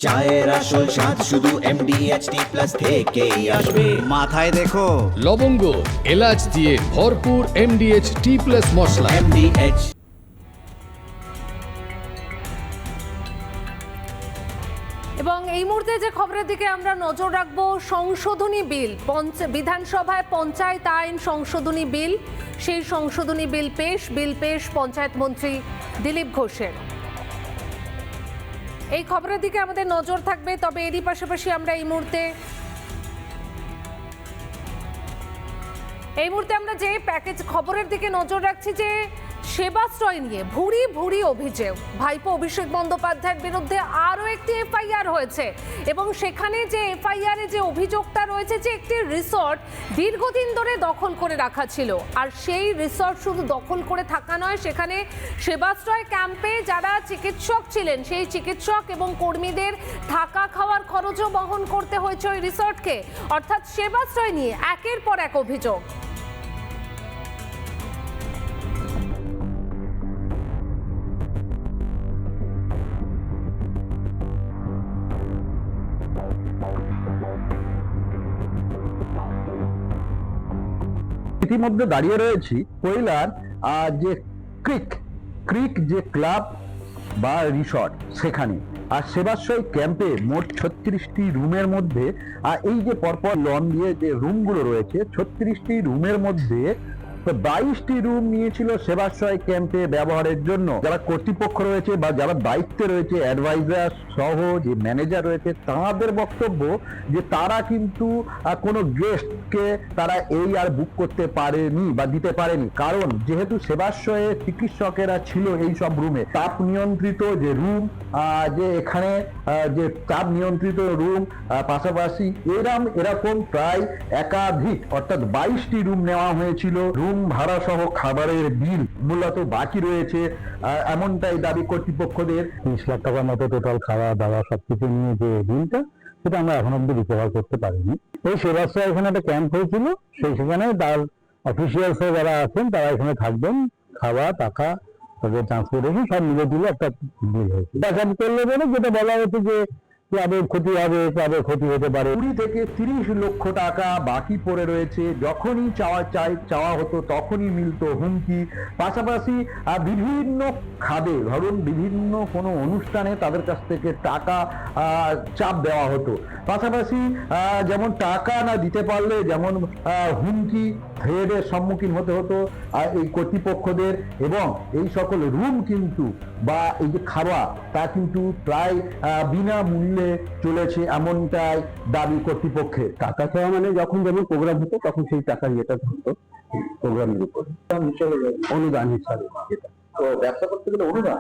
চায়ের আসল স্বাদ শুধু MDHT+ থেকেই আসবে। মাথায় দেখো লবঙ্গ এলাচ দিয়ে ভরপুর MDH+T+ মশলা। MDH এবং এই মুহূর্তে যে খবরের দিকে আমরা নজর রাখবো, সংশোধনী বিল বিধানসভায় পঞ্চায়েত আইন সংশোধনী বিল, সেই সংশোধনী বিল পেশ পঞ্চায়েত মন্ত্রী দিলীপ ঘোষের। এই খবরের দিকে আমাদের নজর থাকবে। তবে এরই পাশাপাশি আমরা এই মুহূর্তে আমরা যে প্যাকেজ খবরের দিকে নজর রাখছি, যে সেবাশ্রয় নিয়ে ভুরি অভিযোগ। ভাইপো অভিষেক বন্দ্যোপাধ্যায়ের বিরুদ্ধে আরও একটি FIR হয়েছে এবং সেখানে যে FIR যে অভিযোগটা রয়েছে, যে একটি রিসর্ট দীর্ঘদিন ধরে দখল করে রাখা ছিল। আর সেই রিসর্ট শুধু দখল করে থাকা নয়, সেখানে সেবাশ্রয় ক্যাম্পে যারা চিকিৎসক ছিলেন, সেই চিকিৎসক এবং কর্মীদের থাকা খাওয়ার খরচও বহন করতে হয়েছে ওই রিসর্টকে। অর্থাৎ সেবাশ্রয় নিয়ে একের পর এক অভিযোগ। ইতিমধ্যে দাঁড়িয়ে রয়েছি কৈলার যে ক্রিক যে ক্লাব বা রিসর্ট, সেখানে আর সেবাশ্রয় ক্যাম্পে মোট 36টি রুমের মধ্যে এই যে পরপর লন দিয়ে যে রুমগুলো রয়েছে, 36টি রুমের মধ্যে 22টি রুম নিয়েছিল সেবাশ্রয় ক্যাম্পে ব্যবহারের জন্য। যারা কর্তৃপক্ষ রয়েছে বা যারা দায়িত্বে রয়েছে, অ্যাডভাইজার সহ যে ম্যানেজার রয়েছে, তাদের বক্তব্য যে তারা কিন্তু কোনো গেস্টকে তারা এই আর বুক করতে পারেনি বা দিতে পারেনি, কারণ যেহেতু সেবাশ্রয়ে চিকিৎসকেরা ছিল এই সব রুমে। তাপ নিয়ন্ত্রিত যে রুম, যে এখানে যে তাপ নিয়ন্ত্রিত রুম, পাশাপাশি এরকম প্রায় একাধিক অর্থাৎ 22টি রুম নেওয়া হয়েছিল। রুম ভাড়া সহ খাবারের বিল মূলত বাকি রয়েছে, এমনটাই দাবি কর্তৃপক্ষদের। 30 লাখ টাকার মতো টোটাল খাওয়া দাওয়া সবকিছু নিয়ে যে বিলটা, সেটা আমরা এখন অব্দি রিকভার করতে পারিনি। এই সেবাশ্রয় এখানে একটা ক্যাম্প হয়েছিল, সেখানে তার অফিসিয়ালস যারা আছেন তারা এখানে থাকবেন, খাওয়া টাকা তাদের ট্রান্সপোর্টেশন সব মিলে দিলে একটা বিল হয়েছে। দেখা করলে বলে যেটা বলা হচ্ছে যে ক্লাবের ক্ষতি হবে, ক্লাবের ক্ষতি হতে পারে। 20 থেকে 30 লক্ষ টাকা বাকি পড়ে রয়েছে। যখনই চাওয়া হতো তখনই মিলতো হুমকি। পাশাপাশি বিভিন্ন খাবে, ধরুন বিভিন্ন কোনো অনুষ্ঠানে তাদের কাছ থেকে টাকা চাপ দেওয়া হতো। পাশাপাশি যেমন টাকা না দিতে পারলে যেমন হুমকি থ্রেডের সম্মুখীন হতে হতো এই কর্তৃপক্ষদের। এবং এই সকল রুম কিন্তু বা এই যে খাওয়া, তা কিন্তু প্রায় বিনামূল্যে চলেছে, এমনটাই দাবি কর্তৃপক্ষের। টাকা চাওয়া মানে যখন যেমন প্রোগ্রাম হতো তখন সেই টাকা ইয়েটা ধরতো প্রোগ্রামের উপর অনুদান হিসাবে। তো ব্যবসা করতে গেলে অনুদান,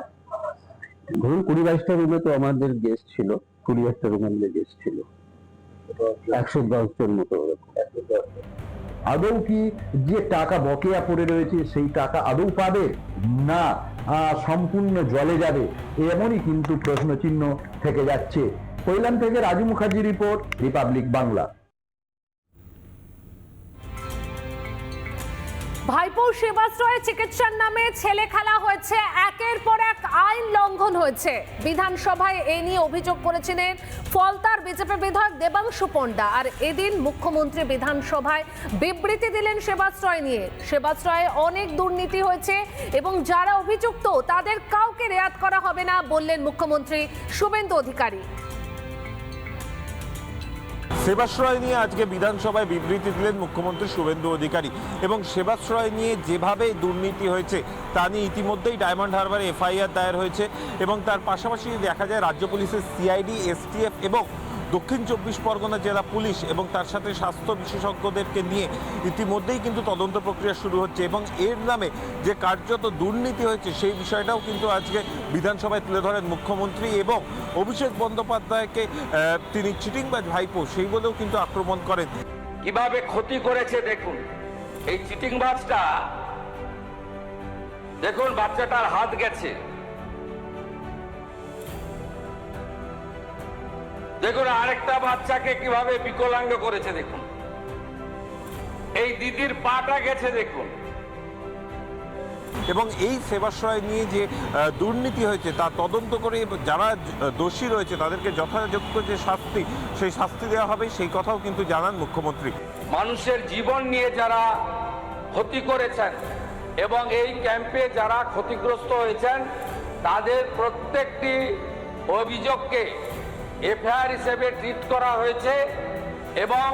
ধরুন 20-22টা রুমে তো আমাদের গেস্ট ছিল, 20-22টা রুমের গেস্ট ছিল, 110 জন মতো। আদৌ কি যে টাকা বকেয়া পড়ে রয়েছে সেই টাকা আদৌ পাবে না সম্পূর্ণ জলে যাবে, এমনই কিন্তু প্রশ্নচিহ্ন থেকে যাচ্ছে। কৈলান থেকে রাজু মুখার্জি রিপোর্ট, রিপাবলিক বাংলা। ভাইপো সেবাশ্রয়ে চিকিৎসার নামে ছেলে খেলা হয়েছে, একের পর এক আইন লঙ্ঘন হয়েছে। বিধানসভায় এ নিয়ে অভিযোগ করেছিলেন ফলতার বিজেপি বিধায়ক দেবাংশু পণ্ডা। আর এদিন মুখ্যমন্ত্রী বিধানসভায় বিবৃতি দিলেন সেবাশ্রয় নিয়ে। সেবাশ্রয়ে অনেক দুর্নীতি হয়েছে এবং যারা অভিযুক্ত তাদের কাউকে রেয়াত করা হবে না, বললেন মুখ্যমন্ত্রী শুভেন্দু অধিকারী। সেবাশ্রয় নিয়ে আজকে বিধানসভায় বিবৃতি দিলেন মুখ্যমন্ত্রী শুভেন্দু অধিকারী। এবং সেবাশ্রয় নিয়ে যেভাবে দুর্নীতি হয়েছে তা নিয়ে ইতিমধ্যেই ডায়মন্ড হারবারে FIR দায়ের হয়েছে। এবং তার পাশাপাশি দেখা যায় রাজ্য পুলিশের CID, STF এবং দক্ষিণ 24 পরগনা জেলা পুলিশ এবং তার সাথে স্বাস্থ্য বিশেষজ্ঞদেরকে নিয়ে ইতিমধ্যেই কিন্তু তদন্ত প্রক্রিয়া শুরু হচ্ছে। এবং এর নামে যে কার্যত দুর্নীতি হয়েছে সেই বিষয়টাও কিন্তু আজকে বিধানসভায় তুলে ধরেন মুখ্যমন্ত্রী। এবং অভিষেক বন্দ্যোপাধ্যায়কে তিনি চিটিংবাজ ভাইপো সেই বলেও কিন্তু আক্রমণ করেন। কিভাবে ক্ষতি করেছে দেখুন এই চিটিংবাজটা, দেখুন বাচ্চাটার হাত গেছে, দেখুন আরেকটা বাচ্চাকে কিভাবে বিকলাঙ্গ করেছে, দেখুন এই দিদির পাটা গেছে, দেখুন এবং এই সেবাশ্রয় নিয়ে যে দুর্নীতি হয়েছে তা তদন্ত করে যারা দোষী রয়েছে তাদেরকে যথাযোগ্য যে শাস্তি সেই শাস্তি দেওয়া হবে সেই কথাও কিন্তু জানান মুখ্যমন্ত্রী। মানুষের জীবন নিয়ে যারা ক্ষতি করেছেন এবং এই ক্যাম্পে যারা ক্ষতিগ্রস্ত হয়েছেন তাদের প্রত্যেকটি অভিযোগকে এফআইআর হিসেবে ট্রিট করা হয়েছে এবং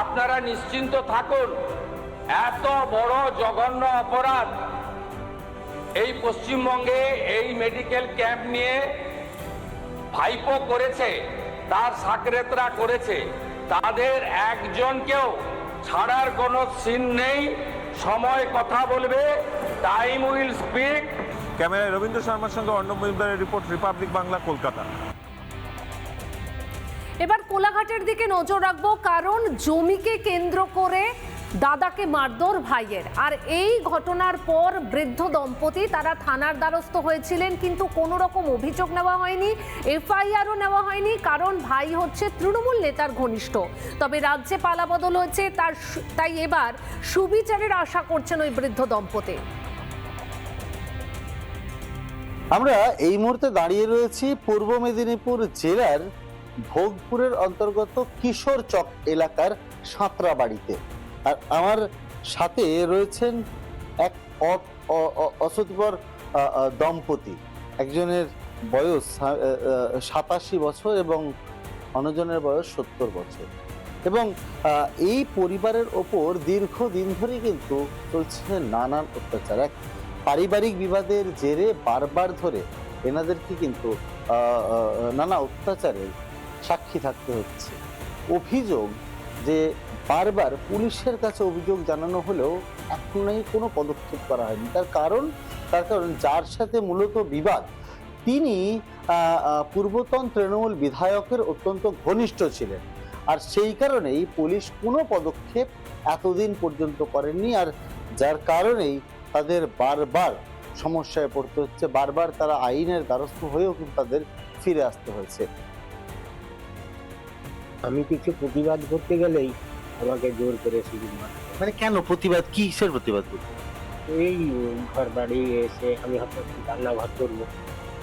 আপনারা নিশ্চিন্ত থাকুন, এত বড় জঘন্য অপরাধ এই পশ্চিমবঙ্গে এই মেডিকেল ক্যাম্প নিয়ে ভাইপো করেছে, তার সাকরেতরা করেছে, তাদের একজনকেও ছাড়ার কোনো সিন নেই। সময় কথা বলবে, টাইম উইল স্পিক। ক্যামেরায় রবীন্দ্র শর্মার সঙ্গে অর্ণব মজুমদারের রিপোর্ট, রিপাবলিক বাংলা, কলকাতা। এবার কোলাঘাটের দিকে নজর রাখবো, কারণ জমিকে কেন্দ্র করে দাদাকে মারধর ভাইয়ের। আর এই ঘটনার পর বৃদ্ধ দম্পতি তারা থানার দ্বারস্থ হয়েছিলেন, কিন্তু কোনো রকম অভিযোগ নেওয়া হয়নি, এফআইআরও নেওয়া হয়নি, কারণ ভাই হচ্ছে তৃণমূল নেতার ঘনিষ্ঠ। তবে রাজ্যে পালাবদল হয়েছে, তাই এবার সুবিচারের আশা করছেন ওই বৃদ্ধ দম্পতি। আমরা এই মুহূর্তে দাঁড়িয়ে রয়েছি পূর্ব মেদিনীপুর জেলার ভোগপুরের অন্তর্গত কিশোর চক এলাকার সাঁতরা বাড়িতে। আর আমার সাথে রয়েছেন এক অসতিপর দম্পতি, একজনের বয়স 87 বছর এবং অন্যজনের বয়স 70 বছর। এবং এই পরিবারের ওপর দীর্ঘদিন ধরে কিন্তু চলছে নানান অত্যাচার। এক পারিবারিক বিবাদের জেরে বারবার ধরে এনাদেরকে কিন্তু নানা অত্যাচারের সাক্ষী থাকতে হচ্ছে। অভিযোগ যে বারবার পুলিশের কাছে অভিযোগ জানানো হলেও এখনই কোনো পদক্ষেপ করা হয়নি। তার কারণ যার সাথে মূলত বিবাদ তিনি পূর্বতন তৃণমূল বিধায়কের অত্যন্ত ঘনিষ্ঠ ছিলেন, আর সেই কারণেই পুলিশ কোনো পদক্ষেপ এতদিন পর্যন্ত করেননি। আর যার কারণেই তাদের বারবার সমস্যায় পড়তে হচ্ছে, বারবার তারা আইনের দ্বারস্থ হয়েও কিন্তু তাদের ফিরে আসতে হয়েছে। আমি কিছু প্রতিবাদ করতে গেলেই আমাকে জোর করে সুযোগ মারে। মানে কেন প্রতিবাদ, কিসের প্রতিবাদ করতে? এই ঘর বাড়ি এসে আমি হয়তো রান্নাঘর করবো,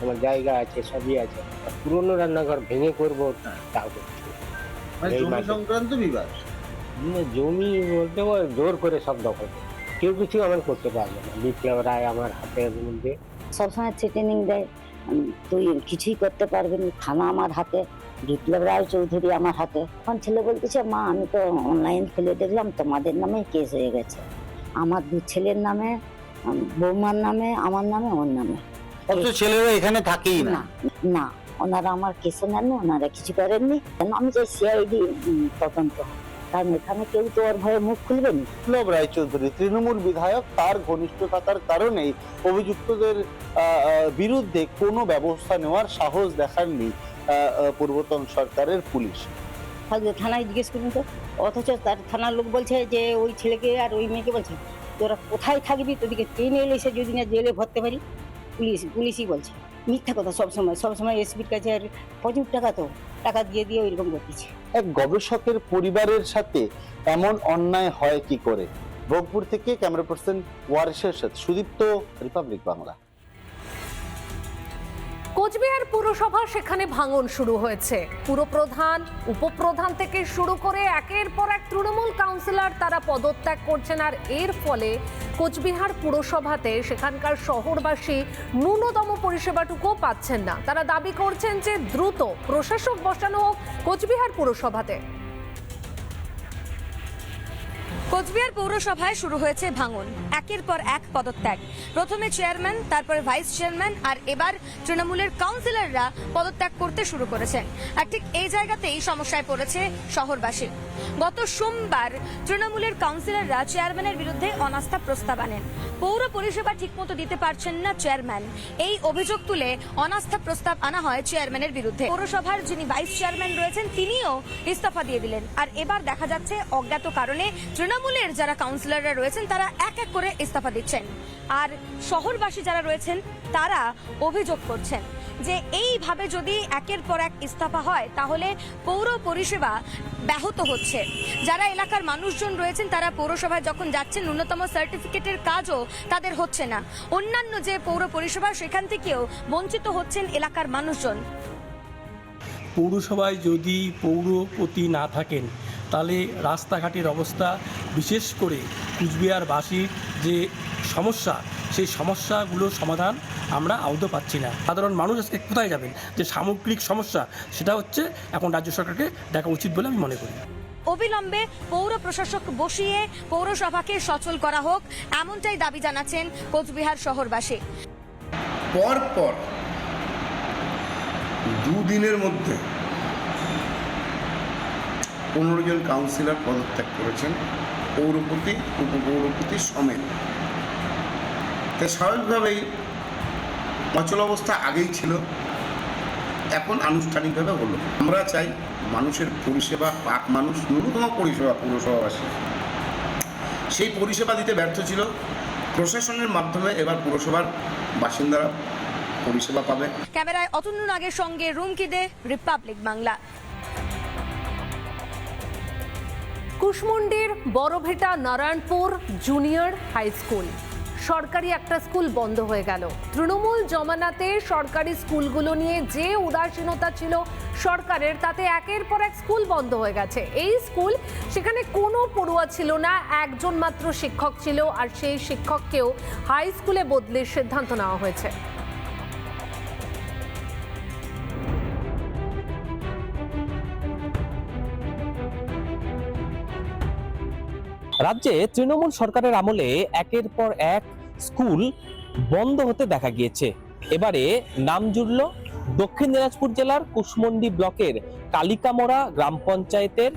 আমার জায়গা আছে, সবই আছে, পুরোনো রান্নাঘর ভেঙে করবো তাও করছি। মানে জমি সংক্রান্ত বিবাদ? জমি বলতে জোর করে সব দখল, কেউ কিছু আমার করতে পারবে না। বিপ্লব রায় আমার হাতের মধ্যে সবসময় থ্রেটেনিং দেয়, তুই কিছুই করতে পারবি না, থানা আমার হাতে, বিপ্লব রায় চৌধুরী আমার হাতে। এখন ছেলে বলতেছে, মা আমি তো অনলাইন খুলে দেখলাম তোমাদের নামে কেস হয়ে গেছে, আমার 2 ছেলের নামে, বৌমার নামে, আমার নামে, ওর নামে। ছেলেরা এখানে থাকেই না? না, ওনারা আমার কেসে নেননি, ওনারা কিছু করেননি। আমি চাই সিআইডি তদন্ত, কারণ এখানে কেউ তো ওর ভয়ে মুখ খুলবেনি। বিপ্লব রায়চৌধুরী তৃণমূল বিধায়ক, তার ঘনিষ্ঠ থাকার কারণেই অভিযুক্তদের বিরুদ্ধে কোনো ব্যবস্থা নেওয়ার সাহস দেখাননি পূর্বতন সরকারের পুলিশ। থানায় জিজ্ঞেস করুন তো, অথচ তার থানার লোক বলছে যে ওই ছেলেকে আর ওই মেয়েকে বলছে তোরা কোথায় থাকবি, তোদেরকে টেনে এলে এসে যদি না জেলে ভরতে পারি। পুলিশই বলছে মিথ্যা কথা সবসময় এসপির কাছে, আর প্রচুর টাকা দিয়ে ওইরকম করতেছে। এক গবেষকের পরিবারের সাথে এমন অন্যায় হয় কি করে? ভোগপুর থেকে ক্যামেরা পার্সন ওয়ারিশের সাথে সুদীপ্ত, রিপাবলিক বাংলা। কোচবিহার পুরসভা, সেখানে ভাঙন শুরু হয়েছে। পুরপ্রধান, উপপ্রধান থেকে শুরু করে একের পর এক তৃণমূল কাউন্সিলর তারা পদত্যাগ করছেন। আর এর ফলে কোচবিহার পুরসভাতে সেখানকার শহরবাসী ন্যূনতম পরিষেবাটুকুও পাচ্ছেন না। তারা দাবি করছেন যে দ্রুত প্রশাসক বসানো হোক কোচবিহার পুরসভাতে। কোচবিহার পৌরসভায় শুরু হয়েছে ভাঙন, একের পর এক পদত্যাগ। প্রথমে চেয়ারম্যান, তারপরে ভাইস চেয়ারম্যান, আর এবার তৃণমূলের কাউন্সিলররা পদত্যাগ করতে শুরু করেছেন। আর ঠিক এই জায়গাতেই সমস্যায় পড়েছে শহরবাসী। গত সোমবার তৃণমূলের কাউন্সিলররা চেয়ারম্যানের বিরুদ্ধে অনাস্থা প্রস্তাব আনেন। পৌর পরিষেবা ঠিকমতো দিতে পারছেন না চেয়ারম্যান, এই অভিযোগ তুলে অনাস্থা প্রস্তাব আনা হয় চেয়ারম্যানের বিরুদ্ধে। পৌরসভার যিনি ভাইস চেয়ারম্যান রয়েছেন তিনিও ইস্তফা দিয়ে দিলেন। আর এবার দেখা যাচ্ছে অজ্ঞাত কারণে তৃণমূলের যারা কাউন্সিলররা রয়েছেন তারা এক এক করে ইস্তফা দিচ্ছেন। আর শহরবাসী যারা রয়েছেন তারা অভিযোগ করছেন যে এইভাবে যদি একের পর এক ইস্তফা হয় তাহলে পৌর পরিষেবা ব্যাহত হচ্ছে। যারা এলাকার মানুষজন রয়েছেন তারা পৌরসভায় যখন যাচ্ছেন ন্যূনতম সার্টিফিকেটের কাজও তাদের হচ্ছে না। অন্যান্য যে পৌর পরিষেবা সেখান থেকেও বঞ্চিত হচ্ছেন এলাকার মানুষজন। পৌরসভায় যদি পৌরপতি না থাকেন তাহলে রাস্তাঘাটের অবস্থা, বিশেষ করে কুচবিহারবাসীর যে সমস্যা, সেই সমস্যাগুলোর সমাধান আমরা আদৌ পাচ্ছি না। সাধারণ মানুষ আজকে কোথায় যাবেন? যে সামগ্রিক সমস্যা সেটা হচ্ছে এখন রাজ্য সরকারকে দেখা উচিত বলে আমি মনে করি। অবিলম্বে পৌর প্রশাসক বসিয়ে পৌরসভাকে সচল করা হোক, এমনটাই দাবি জানাচ্ছেন কোচবিহার শহরবাসী। পর দুদিনের মধ্যে 15 জন কাউন্সিলর পদত্যাগ করেছেন, পৌরপতি, উপপৌরপতি সমেত। তাই স্বাভাবিকভাবেই অচল অবস্থা আগেই ছিল, এখন আনুষ্ঠানিকভাবে হলো। আমরা চাই মানুষের পরিষেবা পাক, মানুষ ন্যূনতম পরিষেবা পৌরসভাবাসী সেই পরিষেবা দিতে ব্যর্থ ছিল প্রশাসনের মাধ্যমে। এবার পুরসভার বাসিন্দারা পরিষেবা পাবে। ক্যামেরায় অতন্য নাগের সঙ্গে রুমকি দে, রিপাবলিক বাংলা। কুশমুন্ডির Barabheta Narayanpur junior high school, সরকারি একটা স্কুল বন্ধ হয়ে গেল। তৃণমূল জমানাতে সরকারি স্কুলগুলো নিয়ে যে উদাসীনতা ছিল সরকারের, তাতে একের পর এক স্কুল বন্ধ হয়ে গেছে। এই স্কুল, সেখানে কোনো পড়ুয়া ছিল না, একজন মাত্র শিক্ষক ছিল, আর সেই শিক্ষককেও হাই স্কুলে বদলের সিদ্ধান্ত নেওয়া হয়েছে। রাজ্যে তৃণমূল সরকারের আমলে একের পর এক স্কুল বন্ধ হতে দেখা গিয়েছে। এবারে নাম জুড়ল দক্ষিণ দিনাজপুর জেলার কুশমন্ডি ব্লকের কালিকামোড়া গ্রাম পঞ্চায়েতের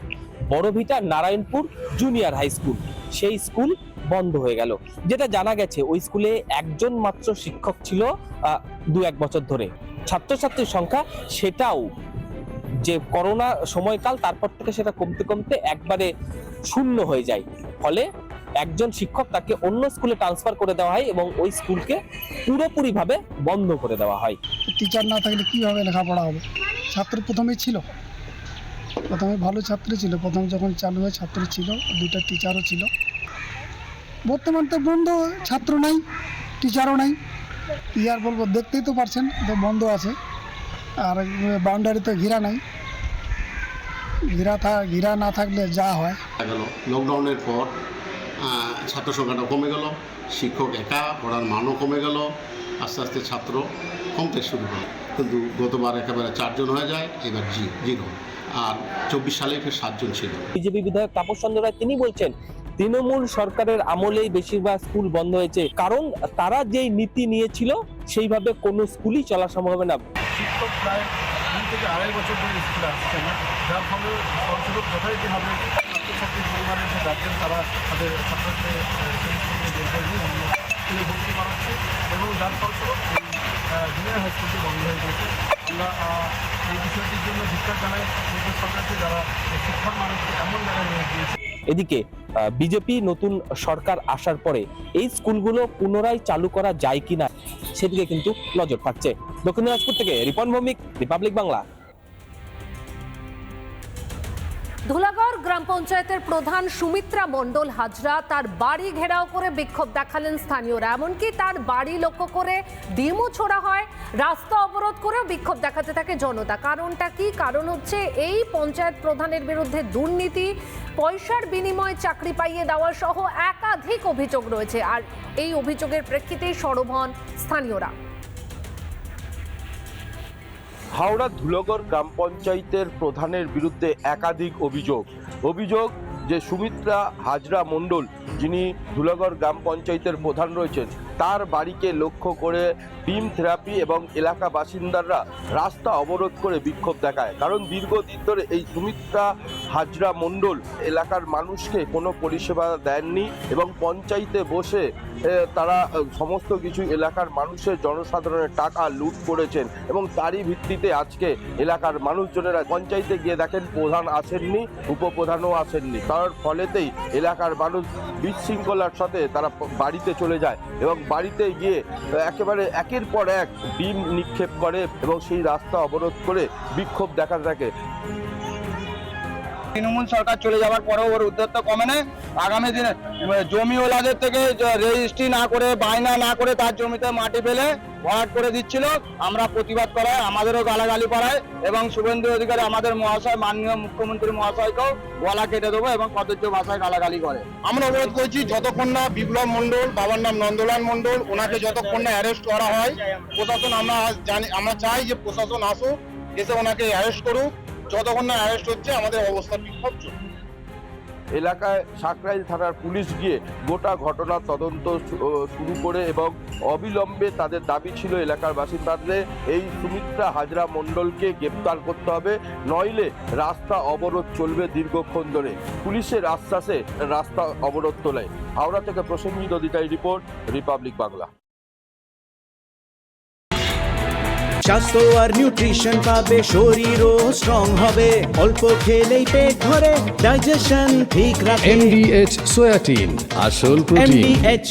Barabhita Narayanpur junior high school. সেই স্কুল বন্ধ হয়ে গেল। যেটা জানা গেছে, ওই স্কুলে একজন মাত্র শিক্ষক ছিল 2-1 বছর ধরে। ছাত্রছাত্রীর সংখ্যা সেটাও যে করোনা সময়কাল, তারপর থেকে সেটা কমতে কমতে একবারে শূন্য হয়ে যায়। ফলে একজন শিক্ষক, তাকে অন্য স্কুলে ট্রান্সফার করে দেওয়া হয় এবং ওই স্কুলকে পুরোপুরিভাবে বন্ধ করে দেওয়া হয়। টিচার না থাকলে কীভাবে লেখাপড়া হবে? ছাত্র প্রথমেই ছিল, প্রথমে ভালো ছাত্র ছিল, প্রথম যখন চালু হয় ছাত্র ছিল, 2টা টিচারও ছিল। বর্তমান তো বন্ধ, ছাত্র নাই, টিচারও নাই। কি আর বলবো, দেখতেই তো পারছেন তো বন্ধ আছে। আর বাউন্ডারি তো ঘেরা নাই, ঘেরা না থাকলে যা হয়। লকডাউনের পর ছাত্র সংখ্যাটা কমে গেল, শিক্ষক একা, পড়ার মানও কমে গেল, আস্তে আস্তে ছাত্র কমতে শুরু হয়। কিন্তু গতবার একেবারে 4 জন হয়ে যায়, এবার 0। আর 24 সালে ফের 7 জন ছিল। বিজেপি বিধায়ক তাপস চন্দ্র রায় তিনি বলছেন, তৃণমূল সরকারের আমলেই বেশিরভাগ স্কুল বন্ধ হয়েছে, কারণ তারা যেই নীতি নিয়েছিল সেইভাবে কোনো স্কুলই চলা সম্ভব হবে না। শিক্ষক প্রায় 2 থেকে 2.5 বছর ধরে স্কুলে আসছে না, যার ফলে ফলস্বরূপ যথারীতিভাবে ছাত্রছাত্রীর পরিবারের যে গার্জেন, তারা তাদের ছাত্রছাত্রীদের বের করে নিয়ে অন্য স্কুলে ভর্তি করাচ্ছে এবং যার ফলস্বরূপ জুনিয়র হাই স্কুলটি বন্ধ হয়ে গেছে। আমরা এই বিষয়টির জন্য ধিক্কার জানাই কেন্দ্র সরকারকে, যারা শিক্ষার মানুষকে এমন জায়গায় নিয়ে গিয়েছে। এদিকে বিজেপি নতুন সরকার আসার পরে এই স্কুলগুলো পুনরায় চালু করা যায় কিনা সেদিকে কিন্তু নজর থাকছে। দক্ষিণ দিনাজপুর থেকে রিপন ভৌমিক, রিপাবলিক বাংলা। ধুলাগড় গ্রাম পঞ্চায়েতের প্রধান সুমিত্রা মণ্ডল হাজরা তার বাড়ি ঘেরাও করে বিক্ষোভ দেখালেন স্থানীয়রা। এমনকি তার বাড়ি লক্ষ্য করে ডিমও ছোড়া হয়, রাস্তা অবরোধ করেও বিক্ষোভ দেখাতে থাকে জনতা। কারণটা কি? কারণ হচ্ছে এই পঞ্চায়েত প্রধানের বিরুদ্ধে দুর্নীতি, পয়সার বিনিময়ে চাকরি পাইয়ে দেওয়া সহ একাধিক অভিযোগ রয়েছে। আর এই অভিযোগের প্রেক্ষিতেই সরব হন স্থানীয়রা। হাওড়া ধুলাগড় গ্রাম পঞ্চায়েতের প্রধানের বিরুদ্ধে একাধিক অভিযোগ যে সুমিত্রা হাজরা মণ্ডল, যিনি ধুলাগড় গ্রাম পঞ্চায়েতের প্রধান রয়েছেন, তার বাড়িকে লক্ষ্য করে বিম থেরাপি এবং এলাকা বাসিন্দারা রাস্তা অবরোধ করে বিক্ষোভ দেখায়। কারণ দীর্ঘদিন ধরে এই সুমিত্রা হাজরা মণ্ডল এলাকার মানুষকে কোনো পরিষেবা দেননি এবং পঞ্চায়েতে বসে তারা সমস্ত কিছু এলাকার মানুষের জনসাধারণের টাকা লুট করেছেন এবং তারই ভিত্তিতে আজকে এলাকার মানুষজনেরা পঞ্চায়েতে গিয়ে দেখেন প্রধান আসেননি, উপপ্রধানও আসেননি। তার ফলেতেই এলাকার মানুষ বিশৃঙ্খলার সাথে তারা বাড়িতে চলে যায় এবং বাড়িতে গিয়ে একেবারে একের পর এক ডিম নিক্ষেপ করে এবং সেই রাস্তা অবরোধ করে বিক্ষোভ দেখা থাকে। তৃণমূল সরকার চলে যাওয়ার পরেও ওর উদ্যোগটা কমে না। আগামী দিনে জমিওয়ালাদের থেকে রেজিস্ট্রি না করে, বায়না না করে তার জমিতে মাটি ফেলে ভরাট করে দিচ্ছিল। আমরা প্রতিবাদ করায়, আমাদেরও গালাগালি পাড়ায় এবং শুভেন্দু অধিকারী আমাদের মহাশয়, মাননীয় মুখ্যমন্ত্রী মহাশয়কেও গলা কেটে দেবো এবং কদর্য ভাষায় গালাগালি করে। আমরা অনুরোধ করছি যতক্ষণ না বিপ্লব মণ্ডল, বাবার নাম নন্দলাল মণ্ডল, ওনাকে যতক্ষণ না অ্যারেস্ট করা হয়, প্রশাসন আমরা চাই যে প্রশাসন আসুক, এসে ওনাকে অ্যারেস্ট করুক। যতক্ষণ না অ্যারেস্ট হচ্ছে আমাদের অবস্থা বিক্ষোভ চলছে। এলাকায় সাকরাইল থানার পুলিশ গিয়ে গোটা ঘটনার তদন্ত শুরু করে এবং অবিলম্বে তাদের দাবি ছিল এলাকার বাসিন্দাদের এই সুমিত্রা হাজরা মণ্ডলকে গ্রেপ্তার করতে হবে, নইলে রাস্তা অবরোধ চলবে দীর্ঘক্ষণ ধরে। পুলিশের আশ্বাসে রাস্তা অবরোধ তোলায়। হাওড়া থেকে প্রসেনজিৎ অধিকারী রিপোর্ট, রিপাবলিক বাংলা। স্বাস্থ্য আর নিউট্রিশন পাবে, শরীরও স্ট্রং হবে, অল্প খেলেই পেট ভরে ডাইজেশন ঠিক রাখে। MDH সোয়াটিন, আসল প্রোটিন। MDH